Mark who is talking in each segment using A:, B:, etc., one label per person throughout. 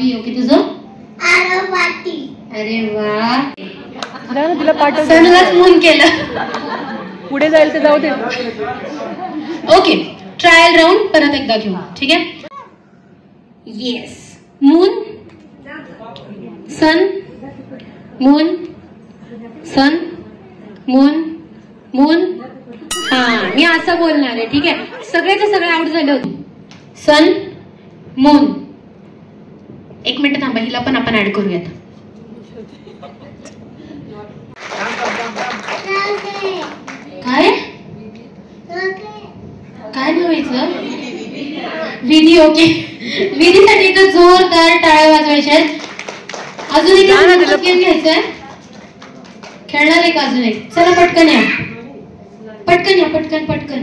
A: RV. Okay, तुझं आरवाटी. अरे वा,
B: तिला पाठव.
A: सनलाच मून केलं.
B: पुढे जाईल तर जाऊ दे.
A: ओके, ट्रायल राउंड परत एकदा घेऊ. ठीक आहे. Yes, moon sun moon sun moon moon. हा, मी असं बोलणार आहे. ठीक आहे, सगळेचे सगळे आउट झाले होते. Sun moon. एक मिनिट थांबा, हिला पण आपण ऍड करूयात. काय काय नावायचं? विधी. ओके, विधीसाठी एक जोरदार टाळ्या वाजवायच्या आहेत. अजून एक गेम घ्यायचंय. खेळणार आहे का अजून एक? चला पटकन या, पटकन या, पटकन पटकन.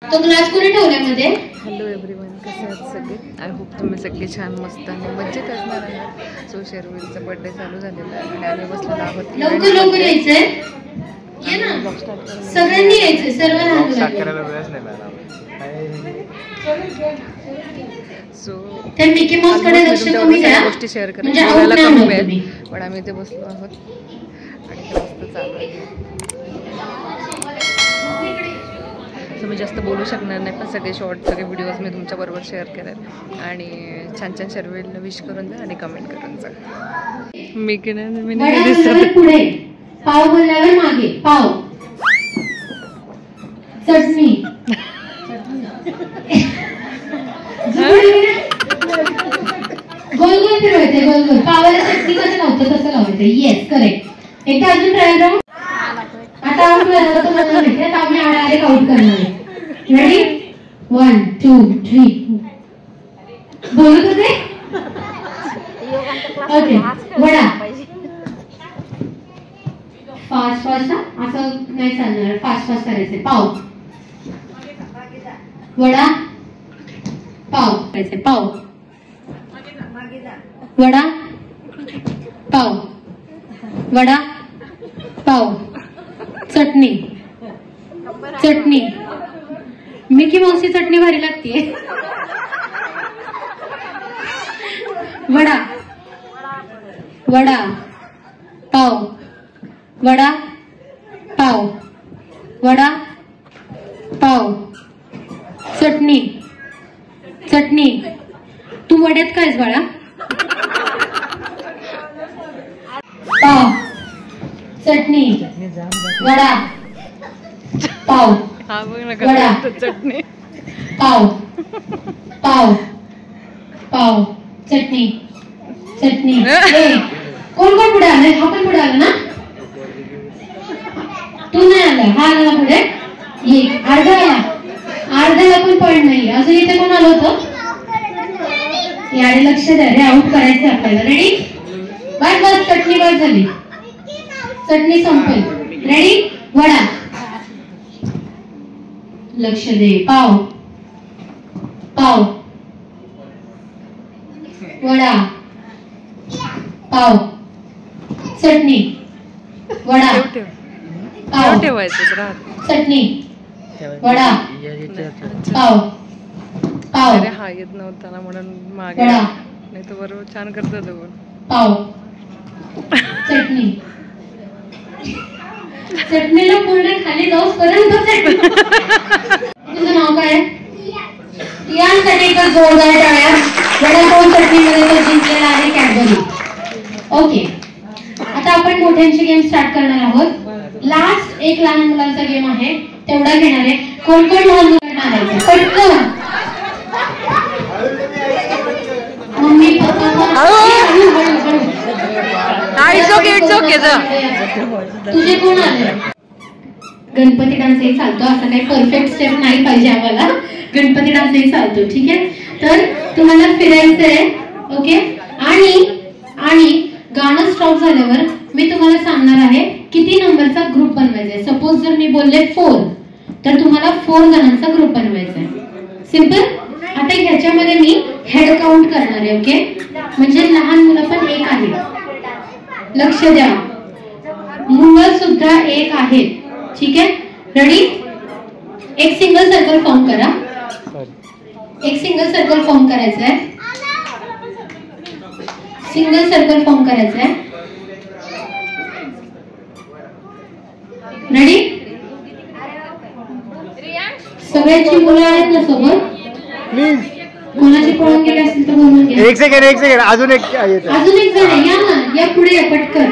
A: तो ग्लास कोणी ठेवल्यामध्ये?
B: हॅलो एव्हरीवन, कसे आहात सगळे? आय होप तुम्ही सगळे छान मस्त आणि मजेत असणार आहात. सो शेरविलचा बर्थडे चालू झालेला आहे आणि आम्ही बसलेलो आहोत.
A: लवकर लवकर यायचंय. ये ना, सगळ्यांनी यायचंय, सर्व लहान
B: सो
A: त्या मिकी माऊस कडे लक्ष कमी द्या.
B: गोष्टी शेअर करायला कमी वेळ, पण आम्ही इथे बसलो आहोत आणि मस्त चालू आहे. मी जास्त बोलू शकणार नाही, पण सगळे शॉर्ट सगळे व्हिडिओज मी तुमच्याबरोबर शेअर करेन आणि छान छान शेरवेलला विश करून जा आणि कमेंट करून जा. मी की नाही
A: पुढे पाव बोलल्यावर मागे पाव. चटणी. गोल गोल फिरवायचे, गोल गोल. पावाला चटणी कसं लावतं तसं लावायचं. Yes, correct. एकदा अजून ट्रायल राहून. आता आउट झालं तर मला माहिती आहे, आम्ही डायरेक्ट आउट करणार आहे. रेडी? 1 2 3. बोलत होते. ओके, वडा. फास्ट फास्ट असं नाही चालणार, फास्ट फास्ट करायचे. पाव. वडा पाव करायचे. पाव वडा पाव वडा पाव. चटणी चटणी. मिकी माऊसची चटणी भारी लागते. वडा वडा पाव वडा पाव वडा पाव. चटणी चटणी. तू वड्यात कायस बाळा? पाव चटणी वडा पाव वडा
B: चटणी
A: पाव पाव पाव चटणी चटणी. कोण कोण पुढे आलाय? हा पण पुढे आला ना? तू नाही आला, हा आला पुढे. एक अर्धा आला, अर्ध्याला पण पॉइंट नाही. अजून इथे कोण आलं होतं? याने लक्ष द्या रे, आउट करायचं आपल्याला. रेडी? बस बस, चटणी बस झाली, चटणी संपेल. रेडी? वडा. लक्ष दे. पाव पाव वडा पाव. चटणी वडा पाव चटणी वडा पाव पाव.
B: हा येत नव्हता ना म्हणून मागे, नाही तर बरोबर छान करत होतो.
A: पाव चटणी. चटणीला पूर्ण खाली जाऊस पर्यंत चटणी. तुझं नाव काय? यांसाठी एक जोरदार टाळ्या. वडापाव चटणीमध्ये तो जिंकलेला आहे कॅडबरी. ओके, आता आपण मोठ्यांची गेम स्टार्ट करणार आहोत. लास्ट एक लहान मुलांचा गेम आहे, तेवढा घेणार आहे. कोण कोण लहान मुलांना आणायचं? पटकन. मम्मी पप्पा तुझे कोण आले? गणपती डान्सही चालतो, असं काही परफेक्ट स्टेप नाही पाहिजे आम्हाला. गणपती डान्सही चालतो. ठीक आहे, तर तुम्हाला फिरायचंय. ओके, आणि गाणं स्टॉप झाल्यावर मी तुम्हाला सांगणार आहे किती नंबरचा ग्रुप बनवायचा आहे. सपोज जर मी बोलले 4, तर तुम्हाला 4 जणांचा ग्रुप बनवायचा आहे. सिंपल. आता ह्याच्यामध्ये मी हेड काउंट करणार आहे. ओके, म्हणजे लहान मुलं पण एक आहे. लक्ष द्या, मुलं सुद्धा एक आहेत. ठीक आहे, रेडी? एक सिंगल सर्कल फॉर्म करा. एक सिंगल सर्कल फॉर्म करायचं आहे. सिंगल सर्कल फॉर्म करायचं आहे. रेडी? सगळ्यांची मुलं आहेत ना सोबत?
C: प्लीज
A: कोणाची पळून गेले असतील तर बोलून घ्या.
C: एक सेकंड अजून एक
A: जण या ना, या पुढे या पटकन.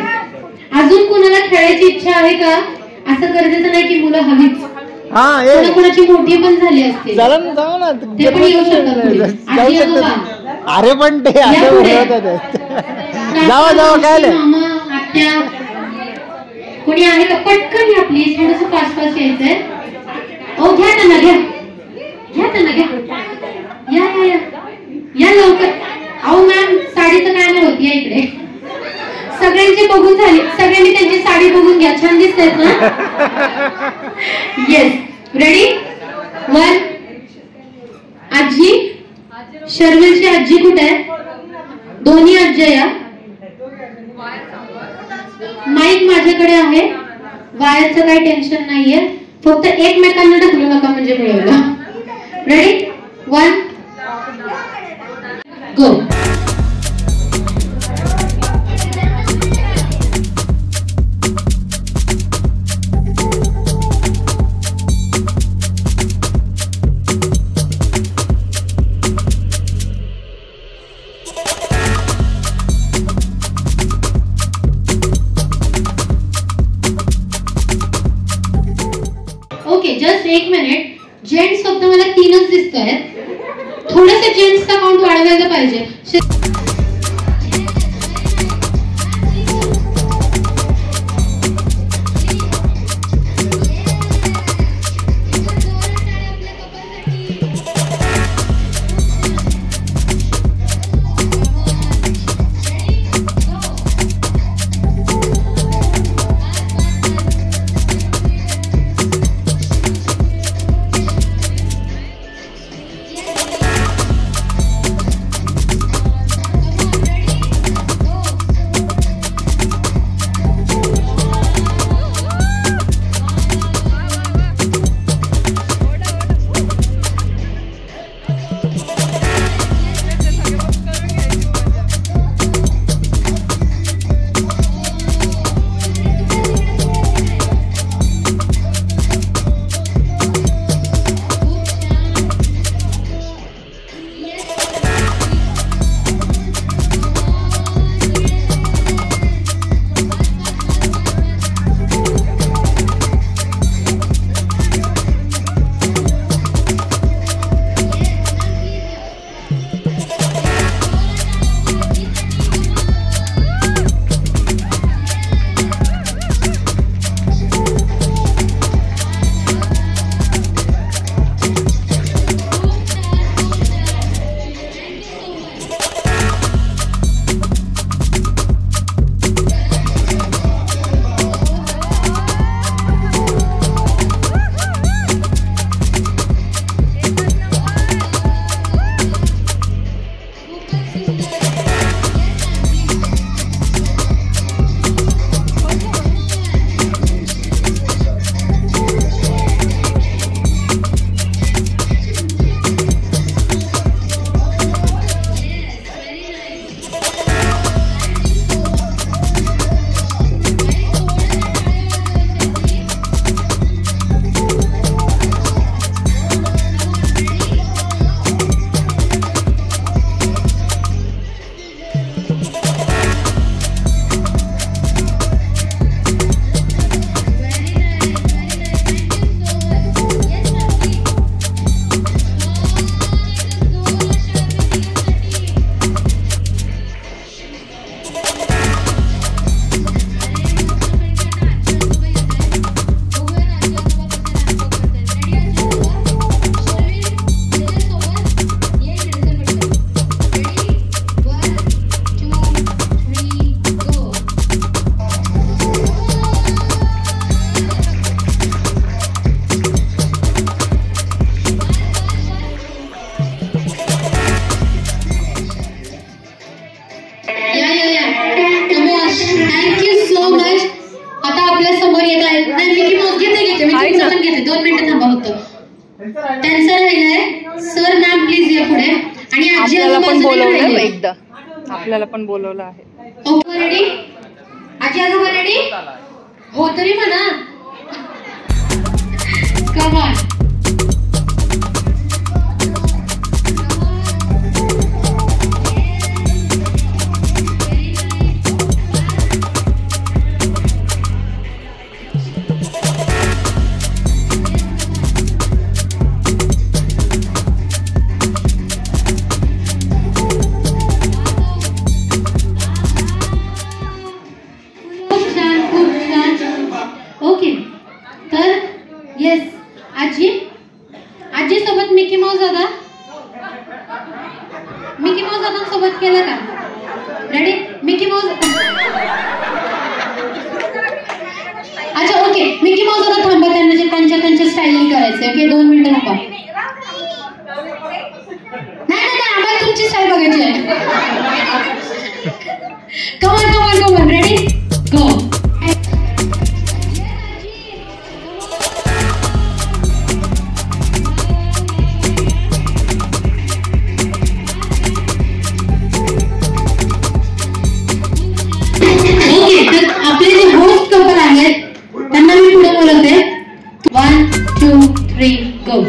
A: अजून कोणाला खेळायची इच्छा आहे का? असं गरजेचं नाही की मुलं हवीच. कोणाची मोठी पण झाली असते ते पण येऊ शकतात.
C: अरे पण ते जावा काय
A: मामा आत्या कोणी आहे का? पटकन या प्लीज, थोडस फास्ट फास्ट यायचंय. ओ घ्या त्यांना, घ्या त्यांना, घ्या या या या लवकर. अहो मॅम साडीचं काय नाही होत, या इकडे. सगळ्यांची बघून झाली, सगळ्यांनी त्यांची साडी बघून घ्या, छान दिसतात ना? Yes, ready? 1. आजी, शर्विलची आजी कुठे आहे? दोन्ही आजी या. माईक माझ्याकडे आहे, वायरचं काही टेन्शन नाहीये, फक्त एकमेकांना ढकलू नका म्हणजे मिळवलं. Ready? 1 go. Okay, just 1 minute. Gents फक्त मला 3च दिसत आहेत. थोडंसं जेंट्सचा काउंट वाढवायला पाहिजे. Thank you so much. आता आपल्या समोर येत आहेत मिकी माऊस. घेते मी तुमचं पण घेते. 2 मिनिटं थांबा होतं. त्यांचं राहिलंय. सर मॅम प्लीज या पुढे. आणि आजी
B: पण बोलवलं एकदा. आपल्याला पण बोलवलं आहे.
A: Okay ready? आजी आजोबा रेडी? हो तरी म्हणा. Come on. ओके तर येस आजी आजी सोबत मिकी माऊस दादा सोबत केलं का? Ready Mickey Mouse. अच्छा ओके मिकी माऊस दादा थांबा त्यांना जे त्यांच्या स्टाईलने करायचं. ओके 2 मिनिटं थांबा. नाही आम्हाला तुमची स्टाईल बघायची आहे. कमॉन रेडी गो. आपले जे होस्ट कपल आहेत त्यांना मी पुढे बोलवते. 1 2 3 गो.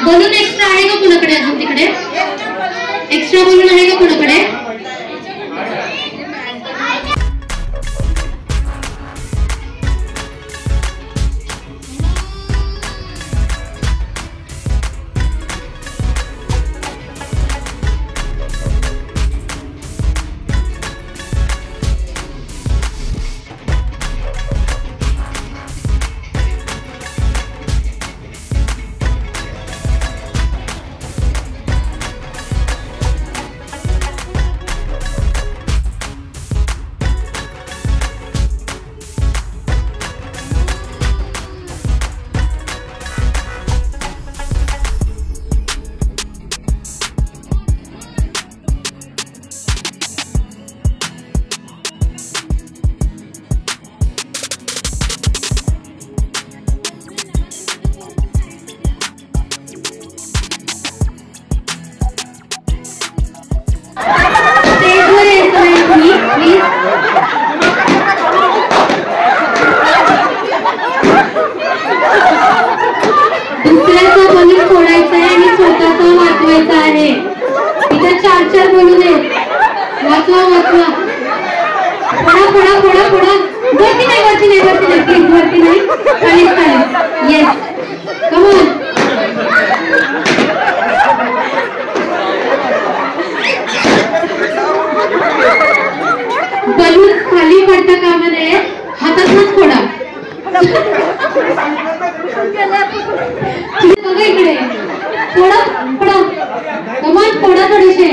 A: बलून एक्स्ट्रा आहे का कुणाकडे? अजून तिकडे एक्स्ट्रा बलून आहे का कुणाकडे? दुसऱ्याचं बलून फोडायचं आहे आणि स्वतःचं वाचवायचं आहे. इथे 4 बलून आहेत. वाचवा फोडा. वरती नाही प्लीज वरती नाही. खालीच येस कम ऑन. बलून खाली पडता कामा नये. हातातच फोडा. बघा इकडे फोडा कमान फोडा थोडेसे.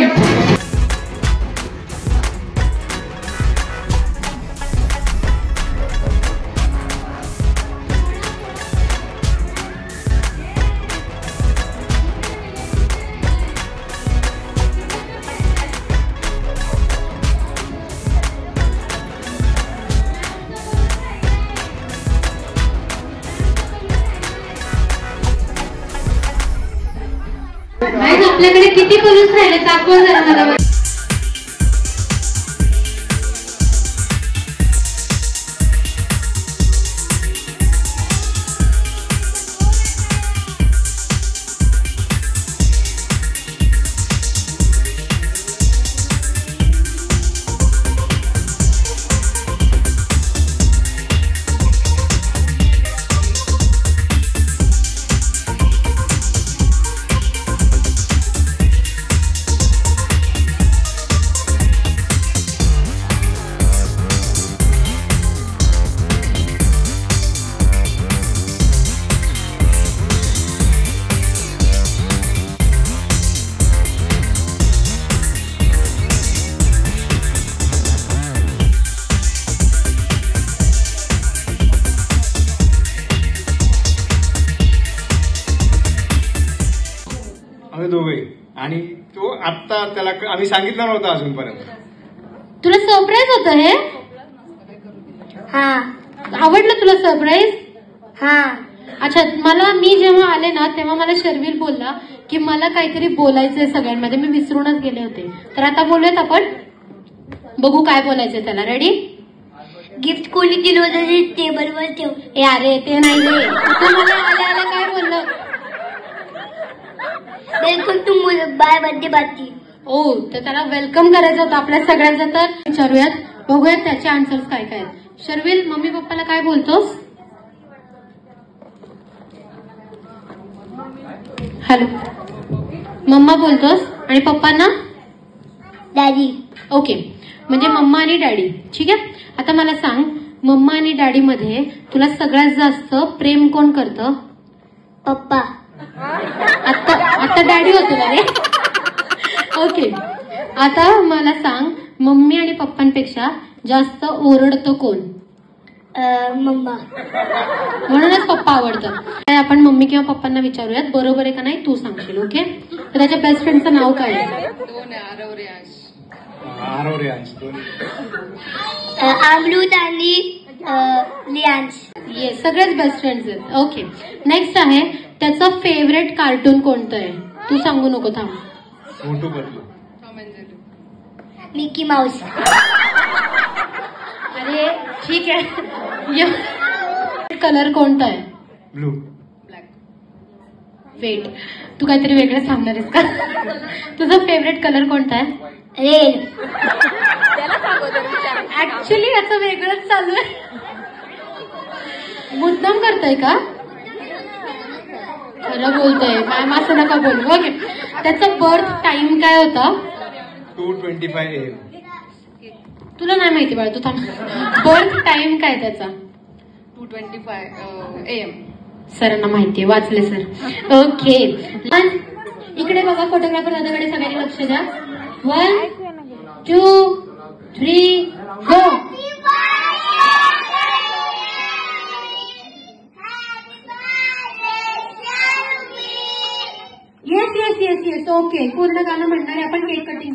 A: आपल्याकडे किती बलून्स राहिले दाखवा जरा मला.
D: आम्ही दोघे. आणि तो आत्ता त्याला आम्ही सांगितलं नव्हतं अजूनपर्यंत.
A: तुला सरप्राईज होतं हे?
E: हा
A: आवडलं तुला सरप्राईज?
E: हा
A: अच्छा, मी जेव्हा आले ना तेव्हा मला शर्विल बोलला की मला काहीतरी बोलायचंय सगळ्यांमध्ये, मी विसरूनच गेले होते. तर आता बोलूयात आपण, बघू काय बोलायचंय त्याला. रेडी?
E: गिफ्ट कोणी दिलं होतं ते टेबलवर ठेव.
A: ए अरे ते नाही रे, तू मला आल्या आल्या काय बोललं?
E: बिलकुल तू बाय बर्थडे पार्टी.
A: ओ, तर त्याला वेलकम करायचं होतं आपल्या सगळ्यांचं. तर विचारूयात, बघूयात त्याचे आन्सर्स काय काय आहेत. शर्विल, मम्मी पप्पाला काय बोलतोस? हॅलो, मम्मा बोलतोस आणि पप्पांना
E: डॅडी.
A: ओके, म्हणजे मम्मा आणि डॅडी. ठीक आहे, आता मला सांग, मम्मा आणि डॅडी मध्ये तुला सगळ्यात जास्त प्रेम कोण करतं?
E: पप्पा.
A: आता डॅडी होतो का रे? ओके, आता मला सांग, मम्मी आणि पप्पांपेक्षा जास्त ओरडतो कोण?
E: मम्मा.
A: म्हणूनच पप्पा आवडतं. आपण मम्मी किंवा पप्पांना विचारूयात, बरोबर आहे का नाही तू सांगशील. ओके, तर त्याच्या बेस्ट फ्रेंडचं नाव काय आहे?
D: आरव रेयांश दोन्ही.
E: अमृत आणि लियांश.
A: येस, सगळेच बेस्ट फ्रेंड्स आहेत. ओके, नेक्स्ट आहे, त्याचं फेवरेट कार्टून कोणतं आहे? तू सांगू नको, थांब.
D: मोटू पतलू.
E: Mickey Mouse.
A: अरे ठीक आहे. कलर कोणता आहे?
D: ब्लू.
A: वेट, तू काहीतरी वेगळं सांगणार आहेस का? तुझा फेवरेट कलर कोणता आहे?
E: रेड.
A: ऍक्च्युली याचं वेगळंच चालू आहे. मुद्दाम करतोय का? खरं बोलतोय मॅम, असं नका बोलू. ओके, त्याचा बर्थ टाइम काय होता?
D: 2:25 AM.
A: तुला नाही माहिती बाळा, तू थांब. बर्थ टाइम काय त्याचा?
B: 2:25 AM.
A: सरांना माहितीये, वाचले सर. ओके, इकडे बघा, फोटोग्राफर दादाकडे सगळ्यांनी लक्ष द्या. 1 2 3 go. Yes yes yes yes. Okay, पूर्ण गाणं म्हणणार आहे आपण. Cake cutting.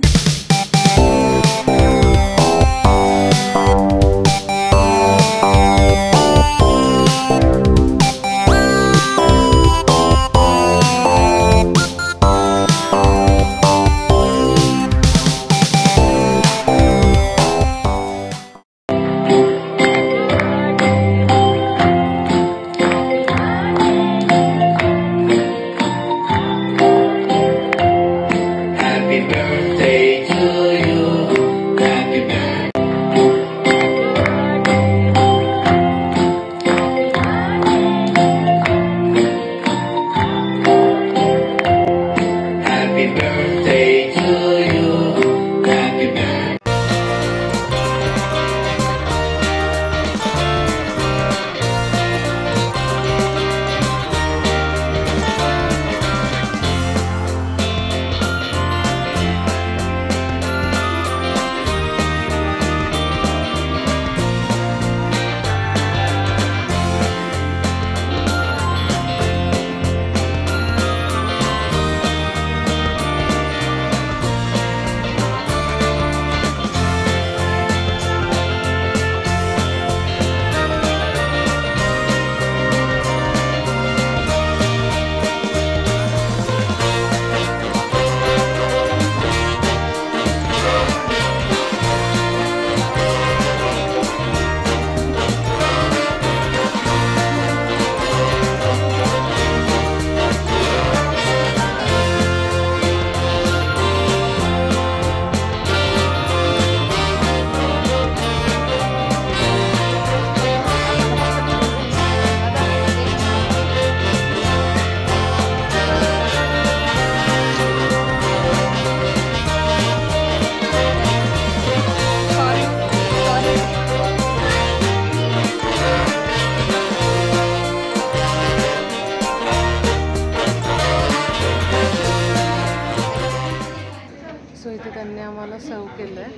B: सर्व केलं आहे.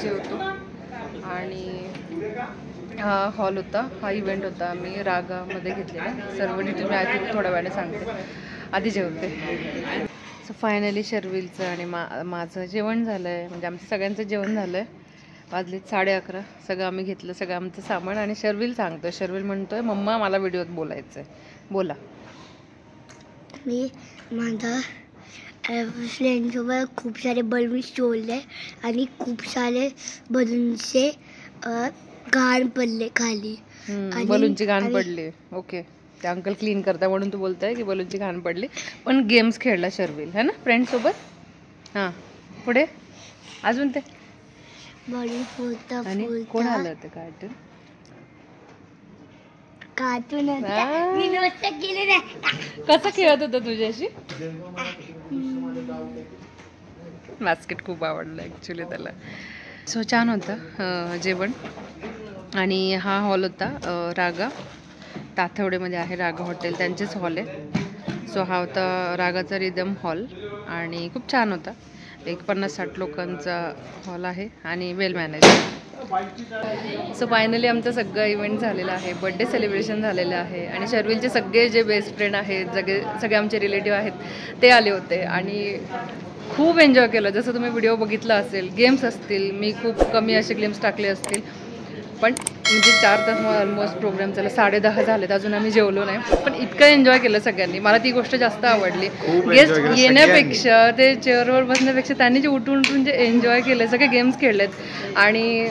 B: जेवतो आणि हा हॉल होता, हा इव्हेंट होता, आम्ही रागामध्ये घेतलेला. सर्व डिटेल मी आधी थोड्या वेळाने सांगते, आधी जेवते. सो फायनली शर्विलचं आणि माझं जेवण झालं आहे, म्हणजे आमचं सगळ्यांचं जेवण झालं आहे. वाजले 11:30. सगळं आम्ही घेतलं, सगळं आमचं सामान. आणि शर्विल सांगतोय, शर्विल म्हणतोय मम्मा मला व्हिडिओत बोलायचं आहे. बोला.
E: मी माझा फ्रेंडसोबत खूप सारे बलून्स तोडले आणि खूप सारे बलूनचे घाण पडले खाली.
B: बलूनची घाण पडली. ओके, ते अंकल क्लीन करता म्हणून तू बोलताय की बलूनची घाण पडली. पण गेम्स खेळला शर्विल है ना फ्रेंडसोबत. हां, पुढे अजून ते
E: बलून फुलता
B: आणि कोण आलं होतं कार्टून?
E: कार्टून मी नुसतं केले नाही.
B: कसं खेळत होतं तुझ्याशी? बास्केट खूप आवडलं ॲक्च्युली त्याला. सो छान होतं जेवण. आणि हा हॉल होता रागा, ताथवडेमध्ये आहे रागा हॉटेल, त्यांचेच हॉल आहे. सो हा होता रागाचा रिदम हॉल आणि खूप छान होता. एक 50-60 लोकांचा हॉल आहे आणि वेल मॅनेज. सो फायनली आमचं सगळं इव्हेंट झालेलं आहे, बड्डे सेलिब्रेशन झालेलं आहे. आणि शर्विलचे सगळे जे बेस्ट फ्रेंड आहेत, सगळे आमचे रिलेटिव्ह आहेत ते आले होते आणि खूप एन्जॉय केलं. जसं तुम्ही व्हिडिओ बघितला असेल, गेम्स असतील, मी खूप कमी असे गेम्स टाकले असतील, पण म्हणजे 4 तास ऑलमोस्ट प्रोग्राम झाला. 10:30 झालेत, अजून आम्ही जेवलो नाही. पण इतकं एन्जॉय केलं सगळ्यांनी, मला ती गोष्ट जास्त आवडली. गेस्ट येण्यापेक्षा, ते चेअरवर बसण्यापेक्षा त्यांनी जे उठून उठून जे एन्जॉय केलं, सगळे गेम्स खेळलेत. आणि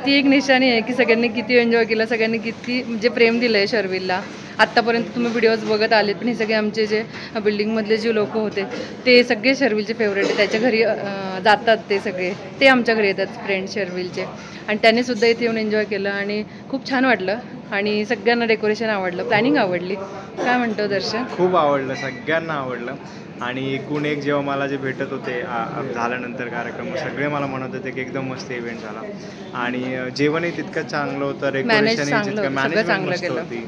B: ती एक निशाणी आहे की सगळ्यांनी किती एन्जॉय केलं, सगळ्यांनी किती म्हणजे प्रेम दिलं आहे शर्विलला. आत्तापर्यंत तुम्ही व्हिडिओज बघत आलेत, पण हे सगळे आमचे जे बिल्डिंगमधले जे लोक होते ते सगळे शर्विलचे फेवरेट आहे. त्याच्या घरी जातात ते सगळे, ते आमच्या घरी येतात फ्रेंड शर्विलचे. आणि त्यांनीसुद्धा इथे येऊन एन्जॉय केलं आणि खूप छान वाटलं. आणि सगळ्यांना डेकोरेशन आवडलं, प्लॅनिंग आवडली. काय म्हणतो दर्शन?
D: खूप आवडलं, सगळ्यांना आवडलं. आणि एकूण एक जेव्हा मला जे भेटत होते झाल्यानंतर कार्यक्रम, सगळे मला म्हणत होते की एकदम मस्त इव्हेंट झाला. आणि जेवणही तितकं चांगलं होतं, डेकोरेशन मॅनेजमेंट मस्त होती.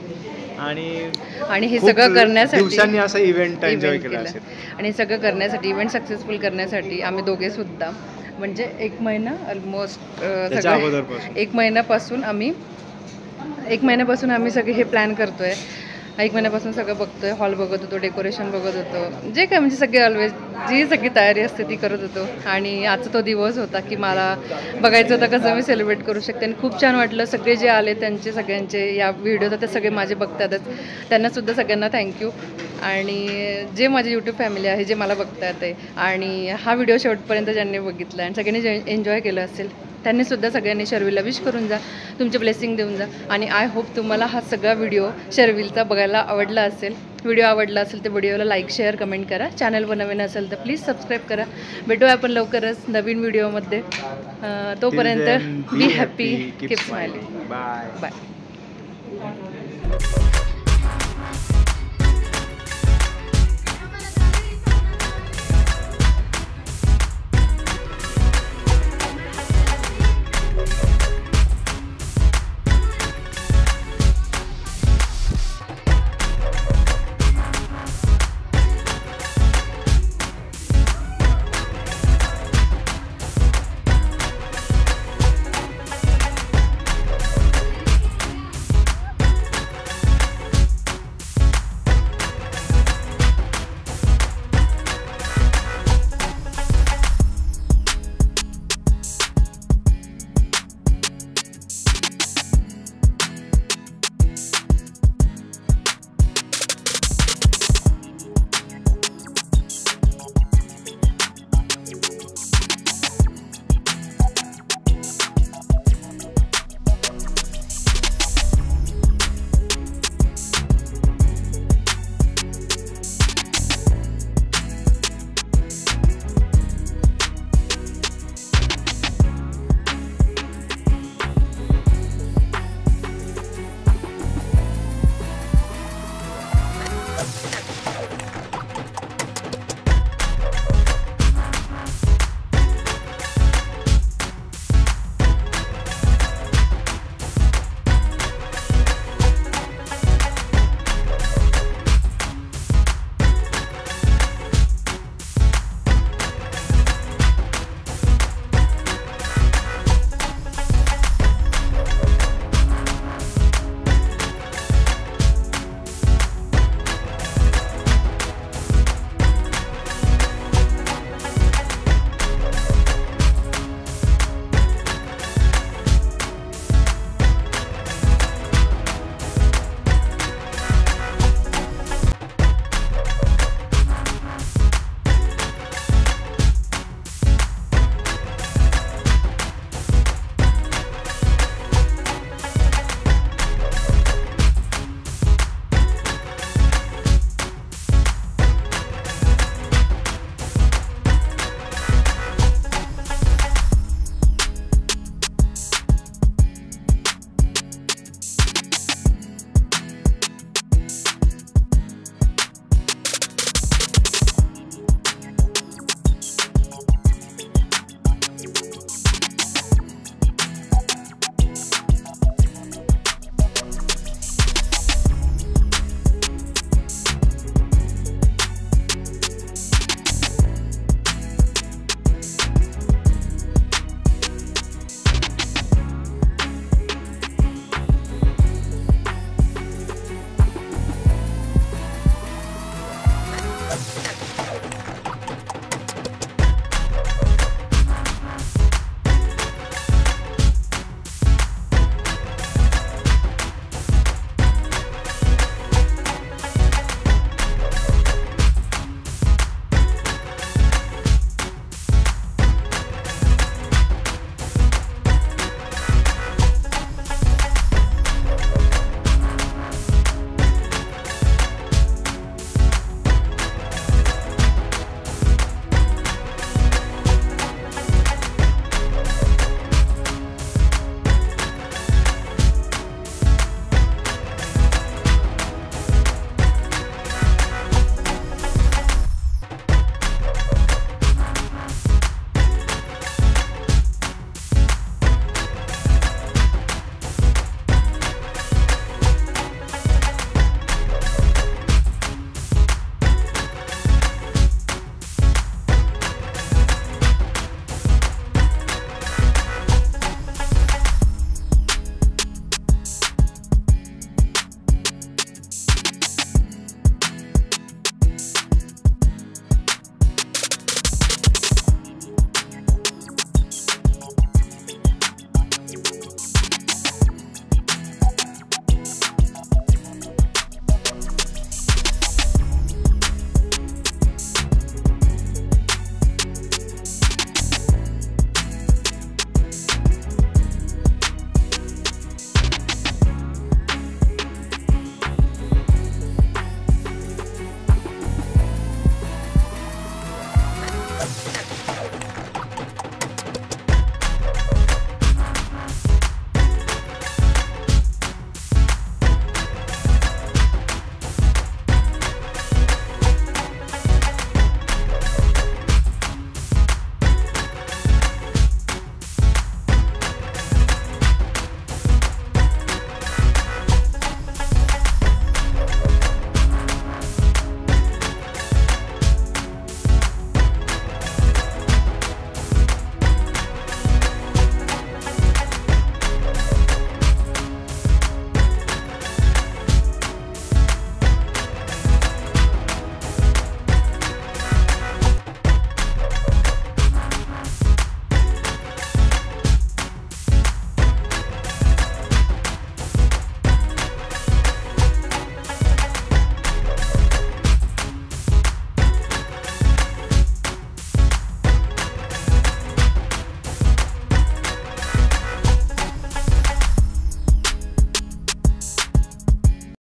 D: आणि
B: हे सगळं करण्यासाठी
D: दिवसांनी असं इव्हेंट एन्जॉय केला असेल.
B: आणि हे सगळं करण्यासाठी, इव्हेंट सक्सेसफुल करण्यासाठी आम्ही दोघे सुद्धा म्हणजे 1 महिना ऑलमोस्ट 1 महिन्यापासून आम्ही सगळे हे प्लॅन करतोय. 1 महिन्यापासून सगळं बघतोय, हॉल बघत होतो, डेकोरेशन बघत होतो, जे काय म्हणजे सगळे ऑलवेज जी सगळी तयारी असते ती करत होतो. आणि आजचा तो दिवस होता की मला बघायचं होतं कसं मी सेलिब्रेट करू शकते. आणि खूप छान वाटलं. सगळे जे आले त्यांचे सगळ्यांचे या व्हिडिओत ते सगळे माझे बघतातच, त्यांनासुद्धा सगळ्यांना थँक्यू. आणि जे माझे यूट्यूब फॅमिली आहे, जे मला बघतात आहे आणि हा व्हिडिओ शेवटपर्यंत ज्यांनी बघितला आणि सगळ्यांनी जे एन्जॉय केलं असेल त्यांनीसुद्धा सगळ्यांनी शर्विलला विश करून जा, तुमचे ब्लेसिंग देऊन जा. आणि आय होप तुम्हाला हा सगळा व्हिडिओ शर्विलचा बघायला आवडला असेल. व्हिडिओ आवडला असेल तर व्हिडिओला लाईक, शेअर, कमेंट करा. चॅनलवर नवीन असेल तर प्लीज सबस्क्राइब करा. भेटूया आपण लवकरच नवीन व्हिडिओमध्ये. तोपर्यंत be happy, keep smiling.
D: Bye
B: bye.